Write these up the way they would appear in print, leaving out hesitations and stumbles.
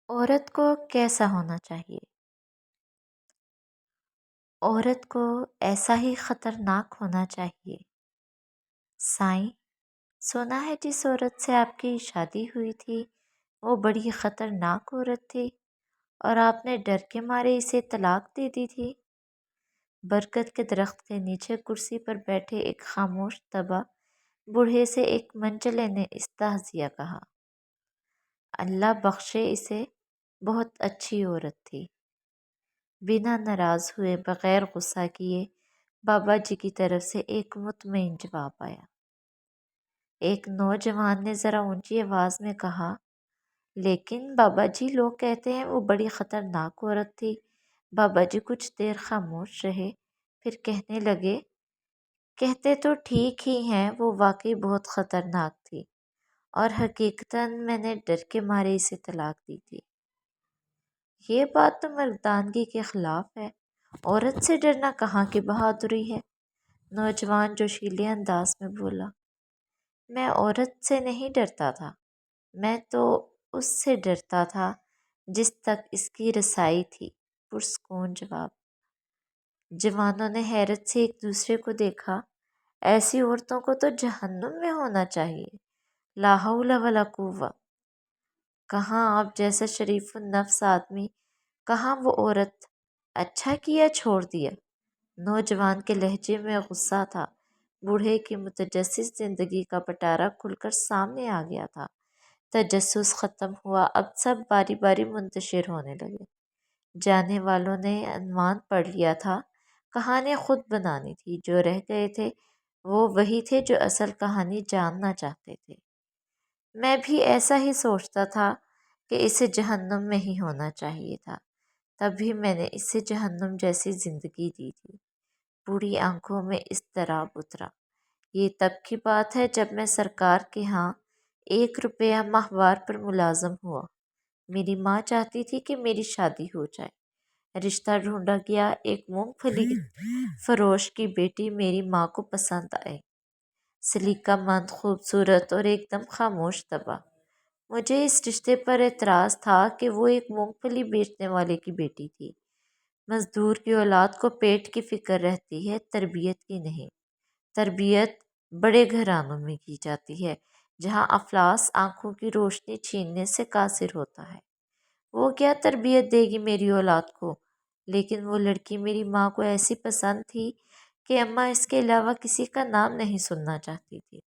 औरत को कैसा होना चाहिए? औरत को ऐसा ही खतरनाक होना चाहिए। साईं, सुना है जिस औरत से आपकी शादी हुई थी वो बड़ी खतरनाक औरत थी और आपने डर के मारे इसे तलाक दे दी थी। बरगद के दरख्त के नीचे कुर्सी पर बैठे एक खामोश तबा बूढ़े से एक मंचले ने इस्ताहजिया कहा, अल्लाह बख्शे इसे, बहुत अच्छी औरत थी। बिना नाराज हुए बगैर गुस्सा किए बाबा जी की तरफ से एक मुतमईन जवाब आया। एक नौजवान ने ज़रा ऊंची आवाज़ में कहा, लेकिन बाबा जी लोग कहते हैं वो बड़ी ख़तरनाक औरत थी। बाबा जी कुछ देर खामोश रहे, फिर कहने लगे, कहते तो ठीक ही हैं, वो वाकई बहुत ख़तरनाक थी और हकीकतन मैंने डर के मारे इसे तलाक दी थी। ये बात तो मर्दानगी के ख़िलाफ़ है। औरत से डरना कहाँ की बहादुरी है। नौजवान जोशीले अंदाज में बोला, मैं औरत से नहीं डरता था, मैं तो उससे डरता था जिस तक इसकी रसाई थी। पुरस्कून जवाब। जवानों ने हैरत से एक दूसरे को देखा। ऐसी औरतों को तो जहन्नुम में होना चाहिए। ला हौला वला कुव्वा। कहाँ आप जैसा शरीफ नफ्स आदमी, कहाँ वो औरत। अच्छा किया छोड़ दिया। नौजवान के लहजे में गुस्सा था। बूढ़े की मुतजस्सिस जिंदगी का पटारा खुलकर सामने आ गया था। तजस्सुस ख़त्म हुआ, अब सब बारी बारी मुंतशिर होने लगे। जाने वालों ने अनुमान पढ़ लिया था, कहानी खुद बनानी थी। जो रह गए थे वो वही थे जो असल कहानी जानना चाहते थे। मैं भी ऐसा ही सोचता था कि इसे जहन्नुम में ही होना चाहिए था, तभी मैंने इसे जहन्नुम जैसी ज़िंदगी दी थी। बूढ़ी आंखों में इज़्तिराब उतरा। ये तब की बात है जब मैं सरकार के यहाँ 1 रुपया माहवार पर मुलाजम हुआ। मेरी माँ चाहती थी कि मेरी शादी हो जाए। रिश्ता ढूंढा गया। एक मूंगफली फरोश की बेटी मेरी माँ को पसंद आए। सलीकामंद, खूबसूरत और एकदम खामोश तबा। मुझे इस रिश्ते पर एतराज़ था कि वो एक मूंगफली बेचने वाले की बेटी थी। मजदूर की औलाद को पेट की फिक्र रहती है, तरबियत की नहीं। तरबियत बड़े घरानों में की जाती है, जहाँ अफलास आंखों की रोशनी छीनने से कासिर होता है। वो क्या तरबियत देगी मेरी औलाद को। लेकिन वो लड़की मेरी माँ को ऐसी पसंद थी कि अम्मा इसके अलावा किसी का नाम नहीं सुनना चाहती थी।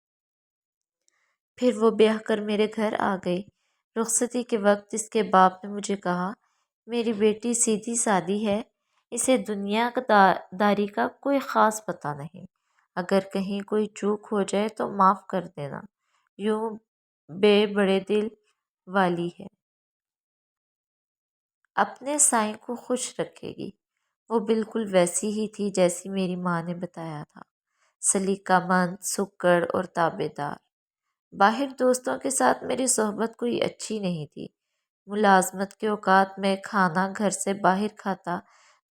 फिर वो ब्याह कर मेरे घर आ गई। रुखसती के वक्त इसके बाप ने मुझे कहा, मेरी बेटी सीधी सादी है, इसे दुनियादारी का कोई ख़ास पता नहीं। अगर कहीं कोई चूक हो जाए तो माफ़ कर देना, यूँ बड़े दिल वाली है, अपने साईं को खुश रखेगी। वो बिल्कुल वैसी ही थी जैसी मेरी माँ ने बताया था, सलीकामंद, सुक्कड़ और ताबेदार। बाहर दोस्तों के साथ मेरी सोहबत कोई अच्छी नहीं थी। मुलाजमत के औकात में खाना घर से बाहर खाता,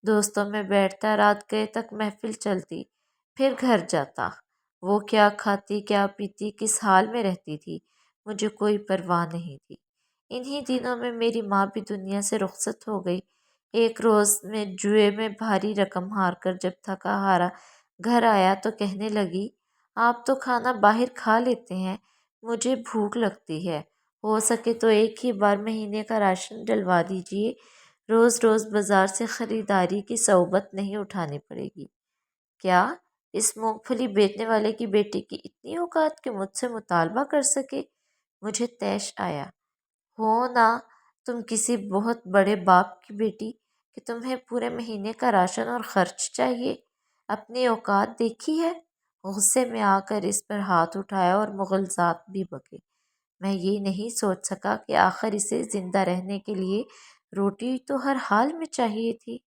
दोस्तों में बैठता, रात गए तक महफिल चलती, फिर घर जाता। वो क्या खाती क्या पीती किस हाल में रहती थी, मुझे कोई परवाह नहीं थी। इन्हीं दिनों में मेरी माँ भी दुनिया से रुखसत हो गई। एक रोज़ में जुए में भारी रकम हार कर जब थका हारा घर आया तो कहने लगी, आप तो खाना बाहर खा लेते हैं, मुझे भूख लगती है। हो सके तो एक ही बार महीने का राशन डलवा दीजिए, रोज़ रोज़ बाज़ार से ख़रीदारी की सौबत नहीं उठानी पड़ेगी। क्या इस मूंगफली बेचने वाले की बेटी की इतनी औकात कि मुझसे मुतालबा कर सके। मुझे तैश आया, हो ना तुम किसी बहुत बड़े बाप की बेटी कि तुम्हें पूरे महीने का राशन और खर्च चाहिए। अपनी औकात देखी है। गुस्से में आकर इस पर हाथ उठाया और मुग़लज़ात भी बके। मैं ये नहीं सोच सका कि आखिर इसे ज़िंदा रहने के लिए रोटी तो हर हाल में चाहिए थी।